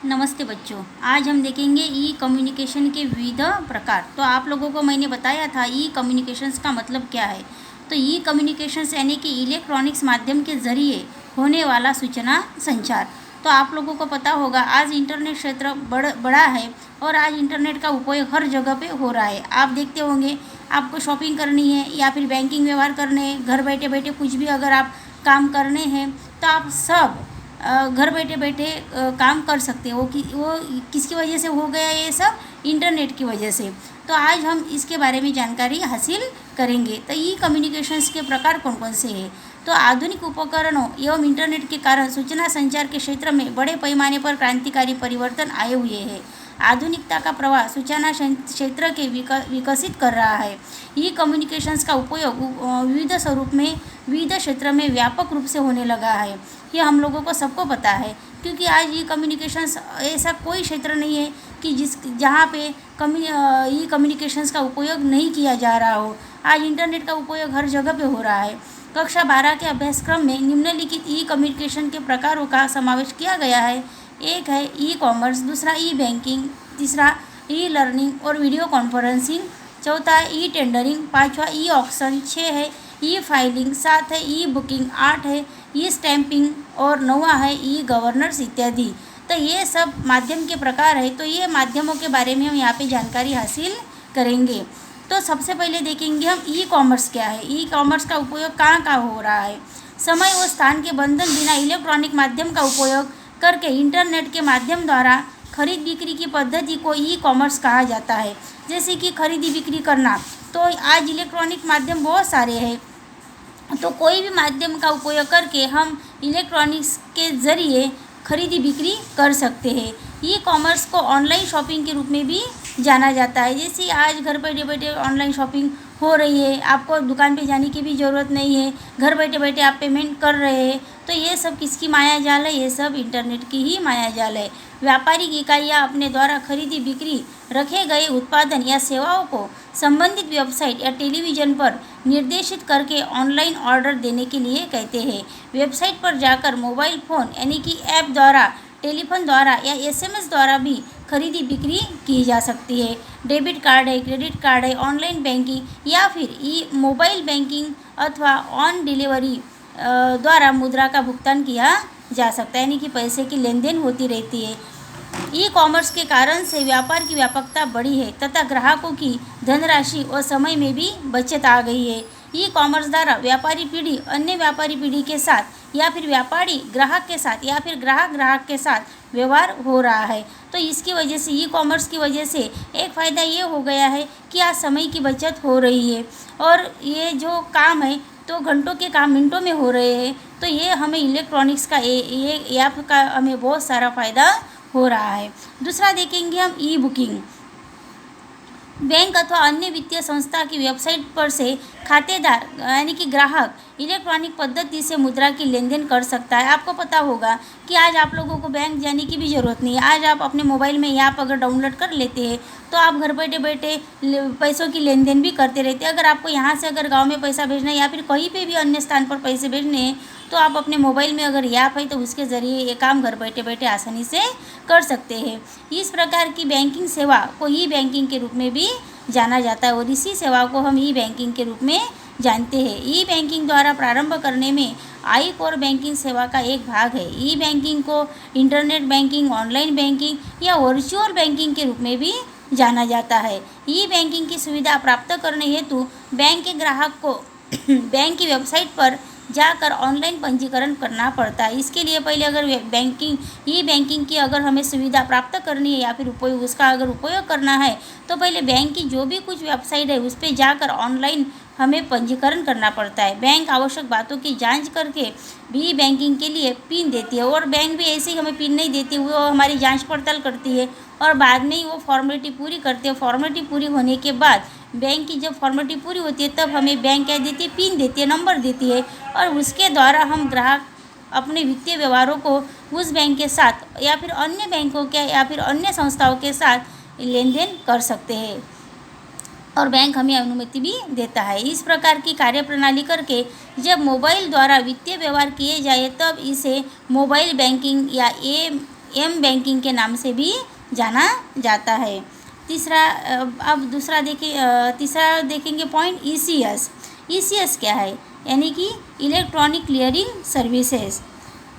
नमस्ते बच्चों। आज हम देखेंगे ई कम्युनिकेशन के विविध प्रकार। तो आप लोगों को मैंने बताया था ई कम्युनिकेशंस का मतलब क्या है। तो ई कम्युनिकेशंस यानी कि इलेक्ट्रॉनिक्स माध्यम के ज़रिए होने वाला सूचना संचार। तो आप लोगों को पता होगा आज इंटरनेट क्षेत्र बड़ा है और आज इंटरनेट का उपयोग हर जगह पे हो रहा है। आप देखते होंगे, आपको शॉपिंग करनी है या फिर बैंकिंग व्यवहार करने हैं, घर बैठे बैठे कुछ भी अगर आप काम करने हैं तो आप सब घर बैठे बैठे काम कर सकते हैं। वो किसकी वजह से हो गया, ये सब इंटरनेट की वजह से। तो आज हम इसके बारे में जानकारी हासिल करेंगे। तो ई कम्युनिकेशंस के प्रकार कौन कौन से हैं। तो आधुनिक उपकरणों एवं इंटरनेट के कारण सूचना संचार के क्षेत्र में बड़े पैमाने पर क्रांतिकारी परिवर्तन आए हुए हैं। आधुनिकता का प्रवाह सूचना क्षेत्र के विकसित कर रहा है। ई कम्युनिकेशंस का उपयोग विविध स्वरूप में विविध क्षेत्र में व्यापक रूप से होने लगा है। ये हम लोगों को सबको पता है, क्योंकि आज ई कम्युनिकेशंस ऐसा कोई क्षेत्र नहीं है कि जहाँ पे ई कम्युनिकेशंस का उपयोग नहीं किया जा रहा हो। आज इंटरनेट का उपयोग हर जगह पे हो रहा है। कक्षा 12 के अभ्यासक्रम में निम्नलिखित ई कम्युनिकेशन के प्रकारों का समावेश किया गया है। एक है ई कॉमर्स, दूसरा ई बैंकिंग, तीसरा ई लर्निंग और वीडियो कॉन्फ्रेंसिंग, चौथा है ई टेंडरिंग, पाँचवा ई ऑक्शन, 6 है ई फाइलिंग, 7 है ई बुकिंग, 8 है ई स्टैंपिंग और 9वां है ई गवर्नेंस इत्यादि। तो ये सब माध्यम के प्रकार है। तो ये माध्यमों के बारे में हम यहाँ पे जानकारी हासिल करेंगे। तो सबसे पहले देखेंगे हम ई कॉमर्स क्या है। ई कॉमर्स का उपयोग कहाँ कहाँ हो रहा है। समय व स्थान के बंधन बिना इलेक्ट्रॉनिक माध्यम का उपयोग करके इंटरनेट के माध्यम द्वारा खरीद बिक्री की पद्धति को ई कॉमर्स कहा जाता है। जैसे कि खरीदी बिक्री करना, तो आज इलेक्ट्रॉनिक माध्यम बहुत सारे हैं। तो कोई भी माध्यम का उपयोग करके हम इलेक्ट्रॉनिक्स के ज़रिए खरीदी बिक्री कर सकते हैं। ई कॉमर्स को ऑनलाइन शॉपिंग के रूप में भी जाना जाता है। जैसे आज घर बैठे बैठे ऑनलाइन शॉपिंग हो रही है, आपको दुकान पे जाने की भी ज़रूरत नहीं है, घर बैठे बैठे आप पेमेंट कर रहे हैं। तो ये सब किसकी माया जाल है, ये सब इंटरनेट की ही माया जाल है। व्यापारिक इकाइयाँ अपने द्वारा खरीदी बिक्री रखे गए उत्पादन या सेवाओं को संबंधित वेबसाइट या टेलीविज़न पर निर्देशित करके ऑनलाइन ऑर्डर देने के लिए कहते हैं। वेबसाइट पर जाकर मोबाइल फ़ोन यानी कि ऐप द्वारा, टेलीफोन द्वारा या एसएमएस द्वारा भी खरीदी बिक्री की जा सकती है। डेबिट कार्ड है, क्रेडिट कार्ड है, ऑनलाइन बैंकिंग या फिर ई मोबाइल बैंकिंग अथवा ऑन डिलीवरी द्वारा मुद्रा का भुगतान किया जा सकता है, यानी कि पैसे की लेन देन होती रहती है। ई कॉमर्स के कारण से व्यापार की व्यापकता बढ़ी है तथा ग्राहकों की धनराशि और समय में भी बचत आ गई है। ई कॉमर्स द्वारा व्यापारी पीढ़ी अन्य व्यापारी पीढ़ी के साथ या फिर व्यापारी ग्राहक के साथ या फिर ग्राहक ग्राहक के साथ व्यवहार हो रहा है। तो इसकी वजह से ई कॉमर्स की वजह से एक फ़ायदा ये हो गया है कि आज समय की बचत हो रही है और ये जो काम है तो घंटों के काम मिनटों में हो रहे हैं। तो ये हमें इलेक्ट्रॉनिक्स का ये ऐप का हमें बहुत सारा फ़ायदा हो रहा है। दूसरा देखेंगे हम ई बुकिंग। बैंक अथवा अन्य वित्तीय संस्था की वेबसाइट पर से खातेदार यानी कि ग्राहक इलेक्ट्रॉनिक पद्धति से मुद्रा की लेन देन कर सकता है। आपको पता होगा कि आज आप लोगों को बैंक जाने की भी ज़रूरत नहीं है। आज आप अपने मोबाइल में ऐप अगर डाउनलोड कर लेते हैं तो आप घर बैठे बैठे पैसों की लेन देन भी करते रहते हैं। अगर आपको यहाँ से अगर गांव में पैसा भेजना है या फिर कहीं पे भी अन्य स्थान पर पैसे भेजने हैं तो आप अपने मोबाइल में अगर ऐप है तो उसके ज़रिए ये काम घर बैठे बैठे आसानी से कर सकते हैं। इस प्रकार की बैंकिंग सेवा को ई बैंकिंग के रूप में भी जाना जाता है और इसी सेवा को हम ई बैंकिंग के रूप में जानते हैं। ई बैंकिंग द्वारा प्रारंभ करने में आई कोर बैंकिंग सेवा का एक भाग है। ई बैंकिंग को इंटरनेट बैंकिंग, ऑनलाइन बैंकिंग या वर्चुअल बैंकिंग के रूप में भी जाना जाता है। ई बैंकिंग की सुविधा प्राप्त करने हेतु बैंक के ग्राहक को बैंक की वेबसाइट पर जाकर ऑनलाइन पंजीकरण करना पड़ता है। इसके लिए पहले अगर ई बैंकिंग की अगर हमें सुविधा प्राप्त करनी है या फिर उसका अगर उपयोग करना है तो पहले बैंक की जो भी कुछ वेबसाइट है उस पर जाकर ऑनलाइन हमें पंजीकरण करना पड़ता है। बैंक आवश्यक बातों की जांच करके भी बैंकिंग के लिए पिन देती है और बैंक भी ऐसे ही हमें पिन नहीं देती, वो हमारी जांच पड़ताल करती है और बाद में ही वो फॉर्मेलिटी पूरी करती है। फॉर्मेलिटी पूरी होने के बाद बैंक की जब फॉर्मेलिटी पूरी होती है तब हमें बैंक क्या देती है, पिन देती है, नंबर देती है और उसके द्वारा हम ग्राहक अपने वित्तीय व्यवहारों को उस बैंक के साथ या फिर अन्य बैंकों के या फिर अन्य संस्थाओं के साथ लेन देन कर सकते हैं और बैंक हमें अनुमति भी देता है। इस प्रकार की कार्यप्रणाली करके जब मोबाइल द्वारा वित्तीय व्यवहार किए जाए तब इसे मोबाइल बैंकिंग या एम बैंकिंग के नाम से भी जाना जाता है। अब तीसरा देखेंगे पॉइंट ईसीएस। ईसीएस क्या है? यानी कि इलेक्ट्रॉनिक क्लियरिंग सर्विसेज।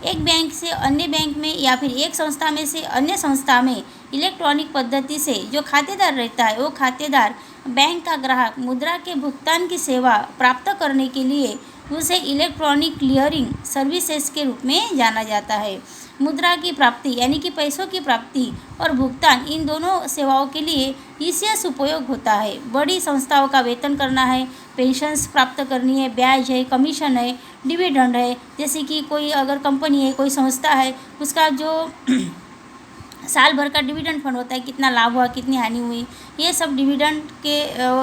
एक बैंक से अन्य बैंक में या फिर एक संस्था में से अन्य संस्था में इलेक्ट्रॉनिक पद्धति से जो खातेदार रहता है, वो खातेदार बैंक का ग्राहक मुद्रा के भुगतान की सेवा प्राप्त करने के लिए उसे इलेक्ट्रॉनिक क्लियरिंग सर्विसेज के रूप में जाना जाता है। मुद्रा की प्राप्ति यानी कि पैसों की प्राप्ति और भुगतान, इन दोनों सेवाओं के लिए ईसीएस उपयोग होता है। बड़ी संस्थाओं का वेतन करना है, पेंशन्स प्राप्त करनी है, ब्याज है, कमीशन है, डिविडेंड है, जैसे कि कोई अगर कंपनी है, कोई संस्था है, उसका जो साल भर का डिविडेंड फंड होता है, कितना लाभ हुआ, कितनी हानि हुई, ये सब डिविडेंड के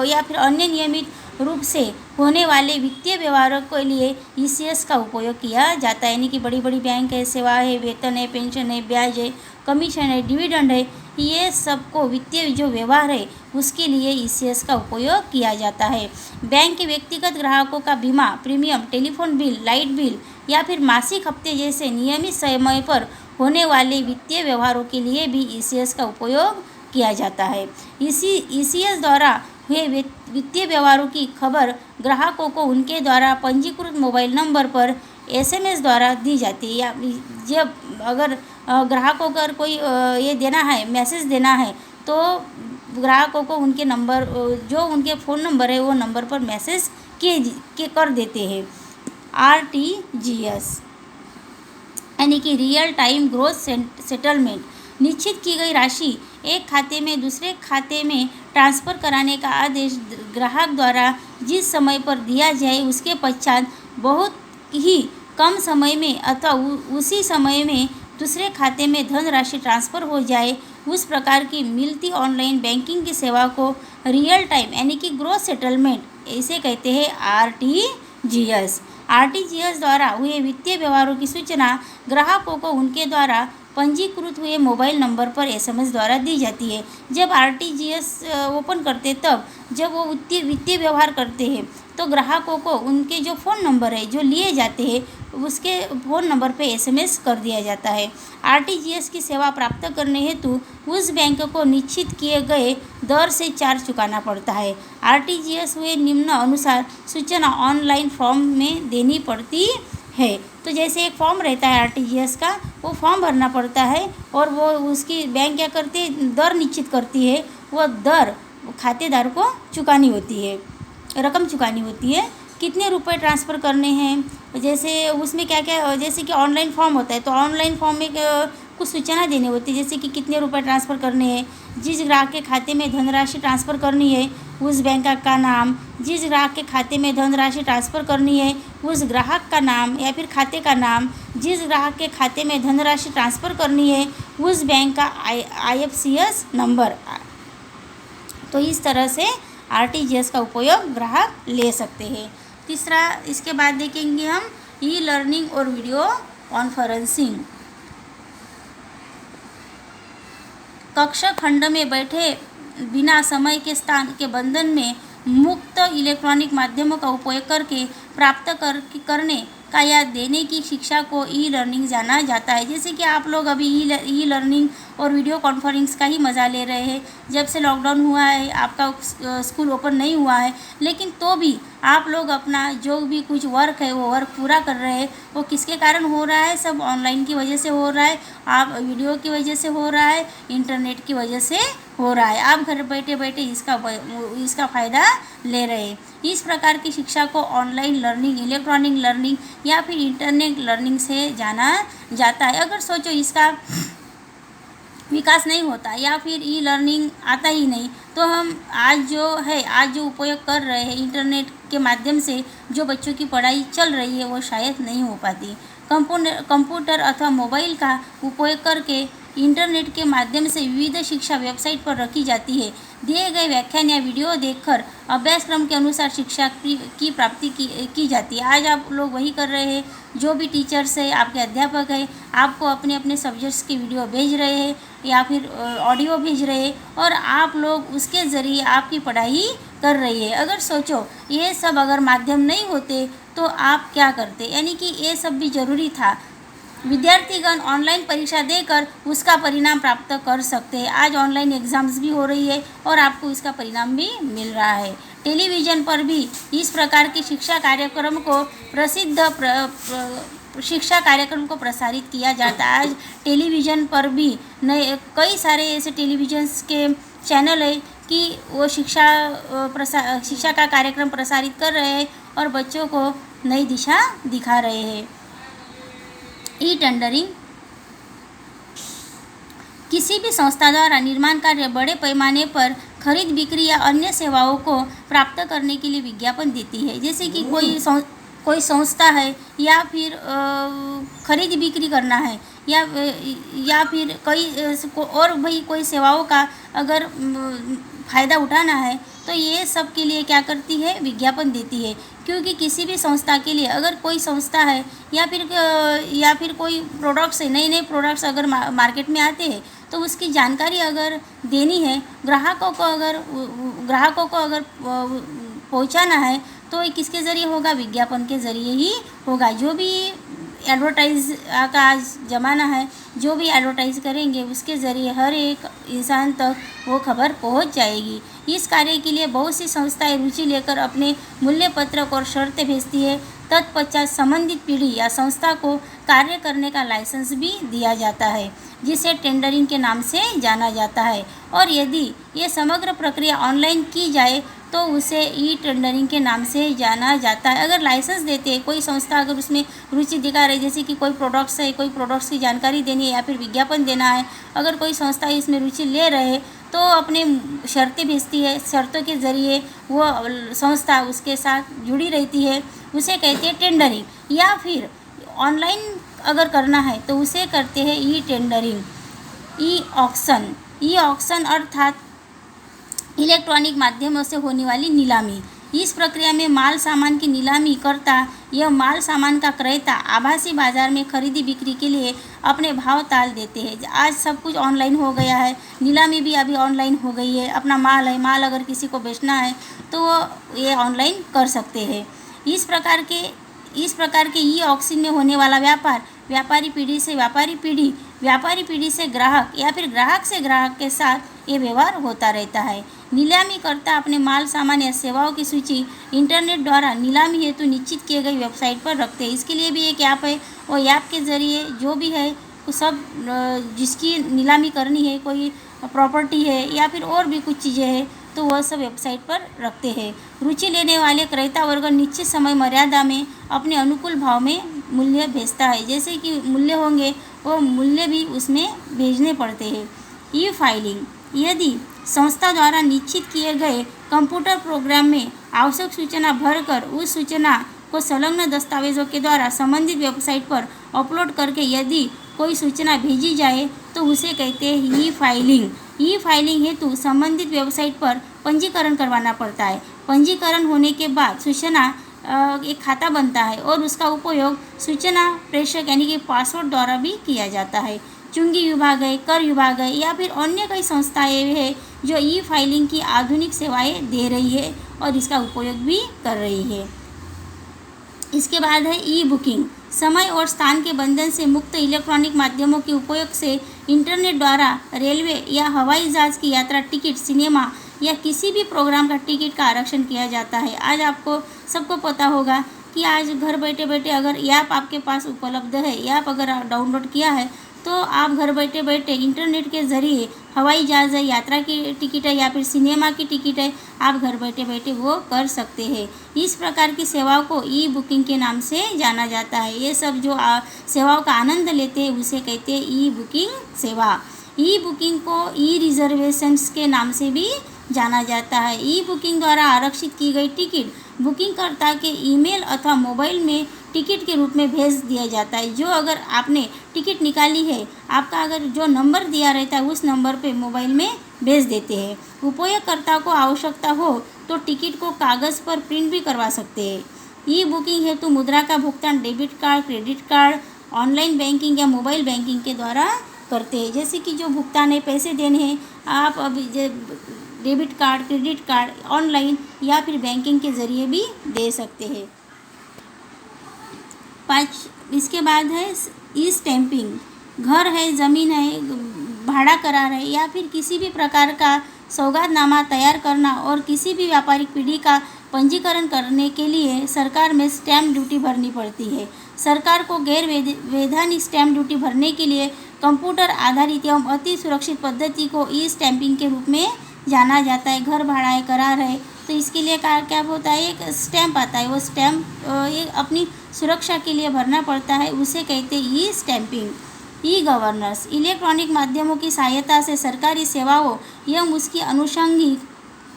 या फिर अन्य नियमित रूप से होने वाले वित्तीय व्यवहारों के लिए ईसीएस का उपयोग किया जाता है। यानी कि बड़ी बड़ी बैंक है, सेवा है, वेतन है, पेंशन है, ब्याज है, कमीशन है, डिविडेंड है, ये सबको वित्तीय जो व्यवहार है उसके लिए ईसीएस का उपयोग किया जाता है। बैंक के व्यक्तिगत ग्राहकों का बीमा, premium, telephone bill, light bill या फिर मासिक हफ्ते जैसे नियमित समय पर होने वाले वित्तीय व्यवहारों के लिए भी ईसीएस का उपयोग किया जाता है। ईसीएस द्वारा हुए वित्तीय व्यवहारों की खबर ग्राहकों को उनके द्वारा पंजीकृत मोबाइल नंबर पर एसएमएस द्वारा दी जाती है। या जब अगर ग्राहकों को अगर कोई ये देना है, मैसेज देना है, तो ग्राहकों को उनके नंबर, जो उनके फ़ोन नंबर है, वो नंबर पर मैसेज के कर देते हैं। आरटीजीएस यानी कि रियल टाइम ग्रोथ सेटलमेंट। निश्चित की गई राशि एक खाते में दूसरे खाते में ट्रांसफ़र कराने का आदेश ग्राहक द्वारा जिस समय पर दिया जाए, उसके पश्चात बहुत ही कम समय में अथवा उसी समय में दूसरे खाते में धनराशि ट्रांसफ़र हो जाए, उस प्रकार की मिलती ऑनलाइन बैंकिंग की सेवा को रियल टाइम यानी कि ग्रोथ सेटलमेंट इसे कहते हैं आरटीजीएस। आरटीजीएस द्वारा हुए वित्तीय व्यवहारों की सूचना ग्राहकों को उनके द्वारा पंजीकृत हुए मोबाइल नंबर पर एसएमएस द्वारा दी जाती है। जब आरटीजीएस ओपन करते तब जब वो वित्तीय व्यवहार करते हैं तो ग्राहकों को उनके जो फ़ोन नंबर है जो लिए जाते हैं उसके फ़ोन नंबर पे एसएमएस कर दिया जाता है। आरटीजीएस की सेवा प्राप्त करने हेतु उस बैंक को निश्चित किए गए दर से चार्ज चुकाना पड़ता है। आरटीजीएस हुए निम्न अनुसार सूचना ऑनलाइन फॉर्म में देनी पड़ती है। तो जैसे एक फॉर्म रहता है आरटीजीएस का, वो फॉर्म भरना पड़ता है और वो उसकी बैंक क्या करती है, दर निश्चित करती है, वो दर खातेदार को चुकानी होती है, रकम चुकानी होती है, कितने रुपए ट्रांसफ़र करने हैं। जैसे उसमें क्या क्या, जैसे कि ऑनलाइन फॉर्म होता है तो ऑनलाइन फॉर्म में कुछ सूचना देनी होती है, जैसे कि कितने रुपए ट्रांसफ़र करने हैं, जिस ग्राहक के खाते में धनराशि ट्रांसफ़र करनी है उस बैंक का नाम, जिस ग्राहक के खाते में धनराशि ट्रांसफ़र करनी है उस ग्राहक का नाम या फिर खाते का नाम, जिस ग्राहक के खाते में धनराशि ट्रांसफ़र करनी है उस बैंक का आईएफएससी नंबर। तो इस तरह से आरटीजीएस का उपयोग ग्राहक ले सकते हैं। तीसरा, इसके बाद देखेंगे हम ई लर्निंग और वीडियो कॉन्फ्रेंसिंग। कक्षा खंड में बैठे बिना समय के स्थान के बंधन में मुक्त इलेक्ट्रॉनिक माध्यमों का उपयोग करके प्राप्त करने का या देने की शिक्षा को ई लर्निंग जाना जाता है। जैसे कि आप लोग अभी ई लर्निंग और वीडियो कॉन्फ्रेंसिंग का ही मज़ा ले रहे हैं। जब से लॉकडाउन हुआ है, आपका स्कूल ओपन नहीं हुआ है, लेकिन तो भी आप लोग अपना जो भी कुछ वर्क है वो वर्क पूरा कर रहे हैं। वो किसके कारण हो रहा है? सब ऑनलाइन की वजह से हो रहा है, आप वीडियो की वजह से हो रहा है, इंटरनेट की वजह से हो रहा है। आप घर बैठे बैठे इसका फ़ायदा ले रहे हैं। इस प्रकार की शिक्षा को ऑनलाइन लर्निंग, इलेक्ट्रॉनिक लर्निंग या फिर इंटरनेट लर्निंग से जाना जाता है। अगर सोचो इसका विकास नहीं होता या फिर ई लर्निंग आता ही नहीं, तो हम आज जो उपयोग कर रहे हैं इंटरनेट के माध्यम से जो बच्चों की पढ़ाई चल रही है वो शायद नहीं हो पाती। कंप्यूटर अथवा मोबाइल का उपयोग करके इंटरनेट के माध्यम से विविध शिक्षा वेबसाइट पर रखी जाती है। दिए गए व्याख्यान या वीडियो देखकर अभ्यासक्रम के अनुसार शिक्षा की प्राप्ति की जाती है। आज आप लोग वही कर रहे हैं। जो भी टीचर्स है, आपके अध्यापक है, आपको अपने अपने सब्जेक्ट्स की वीडियो भेज रहे हैं या फिर ऑडियो भेज रहे हैं और आप लोग उसके ज़रिए आपकी पढ़ाई कर रही है। अगर सोचो ये सब अगर माध्यम नहीं होते तो आप क्या करते? यानी कि ये सब भी ज़रूरी था। विद्यार्थीगण ऑनलाइन परीक्षा देकर उसका परिणाम प्राप्त कर सकते हैं। आज ऑनलाइन एग्ज़ाम्स भी हो रही है और आपको इसका परिणाम भी मिल रहा है। टेलीविज़न पर भी इस प्रकार की शिक्षा कार्यक्रम को शिक्षा कार्यक्रम को प्रसारित किया जाता है। आज टेलीविज़न पर भी नए कई सारे ऐसे टेलीविज़न्स के चैनल है कि वो शिक्षा का कार्यक्रम प्रसारित कर रहे हैं और बच्चों को नई दिशा दिखा रहे हैं। ई टेंडरिंग किसी भी संस्था द्वारा निर्माण कार्य बड़े पैमाने पर खरीद बिक्री या अन्य सेवाओं को प्राप्त करने के लिए विज्ञापन देती है। जैसे कि कोई संस्था है या फिर खरीद बिक्री करना है या फिर कोई सेवाओं का अगर फ़ायदा उठाना है तो ये सब के लिए क्या करती है, विज्ञापन देती है। क्योंकि किसी भी संस्था के लिए अगर कोई संस्था है या फिर कोई प्रोडक्ट्स है, नए प्रोडक्ट्स अगर मार्केट में आते हैं तो उसकी जानकारी अगर देनी है, ग्राहकों को अगर पहुंचाना है तो ये किसके ज़रिए होगा, विज्ञापन के ज़रिए ही होगा। जो भी एडवर्टाइज का आज ज़माना है, जो भी एडवर्टाइज़ करेंगे उसके ज़रिए हर एक इंसान तक वो खबर पहुंच जाएगी। इस कार्य के लिए बहुत सी संस्थाएं रुचि लेकर अपने मूल्य पत्रक और शर्तें भेजती है। तत्पश्चात संबंधित पीढ़ी या संस्था को कार्य करने का लाइसेंस भी दिया जाता है, जिसे टेंडरिंग के नाम से जाना जाता है। और यदि ये समग्र प्रक्रिया ऑनलाइन की जाए तो उसे ई टेंडरिंग के नाम से जाना जाता है। अगर लाइसेंस देते हैं, कोई संस्था अगर उसमें रुचि दिखा रही है, जैसे कि कोई प्रोडक्ट्स है, कोई प्रोडक्ट्स की जानकारी देनी है या फिर विज्ञापन देना है, अगर कोई संस्था इसमें रुचि ले रहे तो अपने शर्तें भेजती है। शर्तों के ज़रिए वो संस्था उसके साथ जुड़ी रहती है, उसे कहते हैं टेंडरिंग। या फिर ऑनलाइन अगर करना है तो उसे करते हैं ई टेंडरिंग। ई ऑक्शन अर्थात इलेक्ट्रॉनिक माध्यमों से होने वाली नीलामी। इस प्रक्रिया में माल सामान की नीलामी करता यह माल सामान का क्रेता आभासी बाजार में खरीदी बिक्री के लिए अपने भाव ताल देते हैं। आज सब कुछ ऑनलाइन हो गया है, नीलामी भी अभी ऑनलाइन हो गई है। अपना माल है, माल अगर किसी को बेचना है तो वो ये ऑनलाइन कर सकते हैं। इस प्रकार के ई ऑक्शन में होने वाला व्यापार व्यापारी पीढ़ी से ग्राहक या फिर ग्राहक से ग्राहक के साथ ये व्यवहार होता रहता है। नीलामी करता अपने माल सामान या सेवाओं की सूची इंटरनेट द्वारा नीलामी हेतु निश्चित किए गई वेबसाइट पर रखते हैं। इसके लिए भी एक ऐप है, वो ऐप के ज़रिए जो भी है वो सब जिसकी नीलामी करनी है, कोई प्रॉपर्टी है या फिर और भी कुछ चीज़ें हैं, तो वह सब वेबसाइट पर रखते हैं। रुचि लेने वाले क्रेता वर्ग निश्चित समय मर्यादा में अपने अनुकूल भाव में मूल्य भेजता है। जैसे कि मूल्य होंगे वो मूल्य भी उसमें भेजने पड़ते हैं। ई फाइलिंग यदि संस्था द्वारा निश्चित किए गए कंप्यूटर प्रोग्राम में आवश्यक सूचना भरकर उस सूचना को संलग्न दस्तावेजों के द्वारा संबंधित वेबसाइट पर अपलोड करके यदि कोई सूचना भेजी जाए तो उसे कहते हैं ई फाइलिंग। ई फाइलिंग हेतु संबंधित वेबसाइट पर पंजीकरण करवाना पड़ता है। पंजीकरण होने के बाद सूचना एक खाता बनता है और उसका उपयोग सूचना प्रेषक यानी कि पासवर्ड द्वारा भी किया जाता है। चुंगी विभाग है, कर विभाग है या फिर अन्य कई संस्थाएं हैं जो ई फाइलिंग की आधुनिक सेवाएं दे रही है और इसका उपयोग भी कर रही है। इसके बाद है ई बुकिंग। समय और स्थान के बंधन से मुक्त इलेक्ट्रॉनिक माध्यमों के उपयोग से इंटरनेट द्वारा रेलवे या हवाई जहाज़ की यात्रा टिकट, सिनेमा या किसी भी प्रोग्राम का टिकट का आरक्षण किया जाता है। आज आपको सबको पता होगा कि आज घर बैठे बैठे अगर ऐप आपके पास उपलब्ध है, ऐप अगर डाउनलोड किया है तो आप घर बैठे बैठे इंटरनेट के ज़रिए हवाई जहाज़ है, यात्रा की टिकट है या फिर सिनेमा की टिकट है, आप घर बैठे बैठे वो कर सकते हैं। इस प्रकार की सेवाओं को ई बुकिंग के नाम से जाना जाता है। ये सब जो सेवाओं का आनंद लेते हैं उसे कहते हैं ई बुकिंग सेवा। ई बुकिंग को ई रिजर्वेशंस के नाम से भी जाना जाता है। ई बुकिंग द्वारा आरक्षित की गई टिकट बुकिंगकर्ता के ईमेल अथवा मोबाइल में टिकट के रूप में भेज दिया जाता है। जो अगर आपने टिकट निकाली है, आपका अगर जो नंबर दिया रहता है उस नंबर पे मोबाइल में भेज देते हैं। उपयोगकर्ता को आवश्यकता हो तो टिकट को कागज़ पर प्रिंट भी करवा सकते हैं। ई बुकिंग हेतु मुद्रा का भुगतान debit card, credit card, online banking या मोबाइल बैंकिंग के द्वारा करते हैं। जैसे कि जो भुगतान है, पैसे देने हैं, आप अभी debit card, credit card, online या फिर बैंकिंग के ज़रिए भी दे सकते हैं। इसके बाद है ई स्टैंपिंग घर है, ज़मीन है, भाड़ा करार है या फिर किसी भी प्रकार का सौगातनामा तैयार करना और किसी भी व्यापारिक पीढ़ी का पंजीकरण करने के लिए सरकार में स्टैम्प ड्यूटी भरनी पड़ती है। सरकार को गैर वैधानिक स्टैम्प ड्यूटी भरने के लिए कंप्यूटर आधारित एवं अति सुरक्षित पद्धति को ई स्टैंपिंग के रूप में जाना जाता है। घर भाड़ा है, करार है, तो इसके लिए क्या होता है, एक स्टैम्प आता है, वो स्टैम्प ये अपनी सुरक्षा के लिए भरना पड़ता है, उसे कहते हैं ई स्टैंपिंग। ई गवर्नेंस इलेक्ट्रॉनिक माध्यमों की सहायता से सरकारी सेवाओं एवं उसकी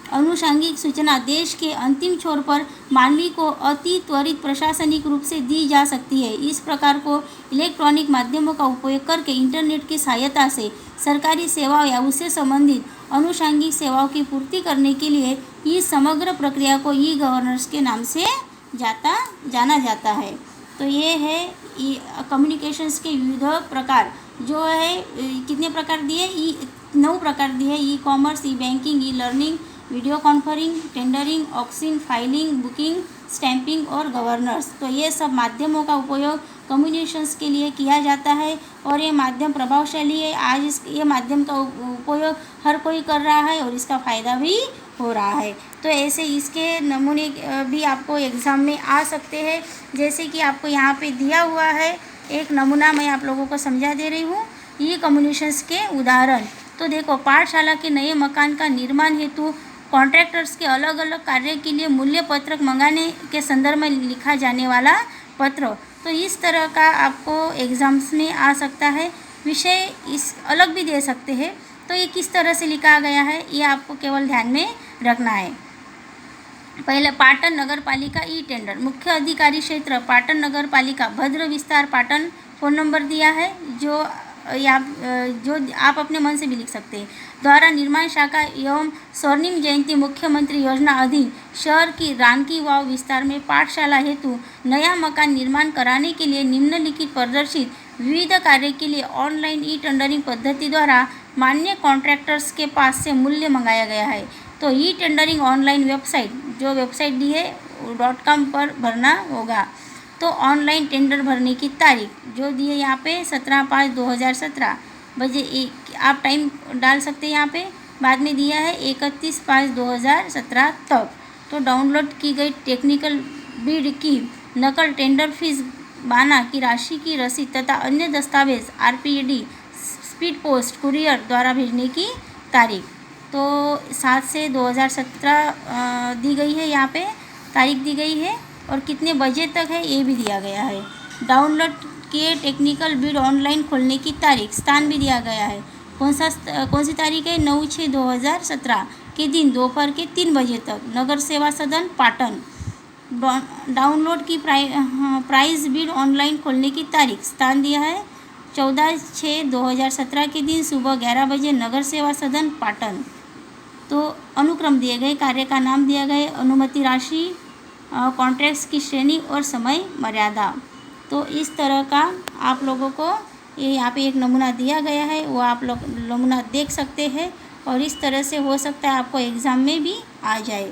अनुषंगिक सूचना देश के अंतिम छोर पर मानवी को अति त्वरित प्रशासनिक रूप से दी जा सकती है। इस प्रकार को इलेक्ट्रॉनिक माध्यमों का उपयोग करके इंटरनेट की सहायता से सरकारी सेवाओं या उससे संबंधित अनुषंगिक सेवाओं की पूर्ति करने के लिए इस समग्र प्रक्रिया को ई गवर्नेंस के नाम से जाना जाता है। तो ये है कम्युनिकेशंस के विविध प्रकार, जो है कितने प्रकार दिए, 9 प्रकार दिए। E commerce, e banking, e learning, video conferencing, tendering, auction, filing, booking, stamping और गवर्नेंस। तो ये सब माध्यमों का उपयोग कम्युनिकेशंस के लिए किया जाता है और ये माध्यम प्रभावशाली है। आज ये माध्यम का उपयोग हर कोई कर रहा है और इसका फ़ायदा भी हो रहा है। तो ऐसे इसके नमूने भी आपको एग्ज़ाम में आ सकते हैं। जैसे कि आपको यहाँ पे दिया हुआ है एक नमूना, मैं आप लोगों को समझा दे रही हूँ। ई कम्युनिकेशंस के उदाहरण तो देखो, पाठशाला के नए मकान का निर्माण हेतु कॉन्ट्रैक्टर्स के अलग अलग कार्य के लिए मूल्य पत्रक मंगाने के संदर्भ में लिखा जाने वाला पत्र। तो इस तरह का आपको एग्ज़ाम्स में आ सकता है। विषय इस अलग भी दे सकते हैं। तो ये किस तरह से लिखा गया है ये आपको केवल ध्यान में रखना है। पहले पाटन नगर पालिका ई टेंडर, मुख्य अधिकारी क्षेत्र पाटन नगर पालिका, भद्र विस्तार पाटन। फ़ोन नंबर दिया है जो आप अपने मन से भी लिख सकते हैं। द्वारा निर्माण शाखा एवं स्वर्णिम जयंती मुख्यमंत्री योजना अधीन शहर की रानकी वाव विस्तार में पाठशाला हेतु नया मकान निर्माण कराने के लिए निम्नलिखित प्रदर्शित विविध कार्य के लिए ऑनलाइन ई टेंडरिंग पद्धति द्वारा मान्य कॉन्ट्रैक्टर्स के पास से मूल्य मंगाया गया है। तो ई टेंडरिंग ऑनलाइन वेबसाइट, जो वेबसाइट दी है .com पर भरना होगा। तो ऑनलाइन टेंडर भरने की तारीख जो दी है यहाँ पे 17/5/2017 बजे आप टाइम डाल सकते हैं यहाँ पे। बाद में दिया है 31/5/2017 तक। तो डाउनलोड की गई टेक्निकल बिड की नकल, टेंडर फीस बाना की राशि की रसीद तथा अन्य दस्तावेज RPD, स्पीड पोस्ट, कुरियर द्वारा भेजने की तारीख। तो 7 से 2017 दी गई है, यहाँ पे तारीख दी गई है और कितने बजे तक है ये भी दिया गया है। डाउनलोड किए टेक्निकल बिड ऑनलाइन खोलने की तारीख, स्थान भी दिया गया है। कौन सी तारीख है, 9/6/2017 के दिन दोपहर के 3 बजे तक, नगर सेवा सदन पाटन। डाउनलोड की प्राइस बिड ऑनलाइन खोलने की तारीख, स्थान दिया है 14/6/2017 के दिन सुबह 11 बजे, नगर सेवा सदन पाटन। तो अनुक्रम दिए गए, कार्य का नाम दिया गया, अनुमति राशि, कॉन्ट्रैक्ट्स की श्रेणी और समय मर्यादा। तो इस तरह का आप लोगों को ये यहाँ पे एक नमूना दिया गया है, वो आप लोग नमूना देख सकते हैं और इस तरह से हो सकता है आपको एग्ज़ाम में भी आ जाए।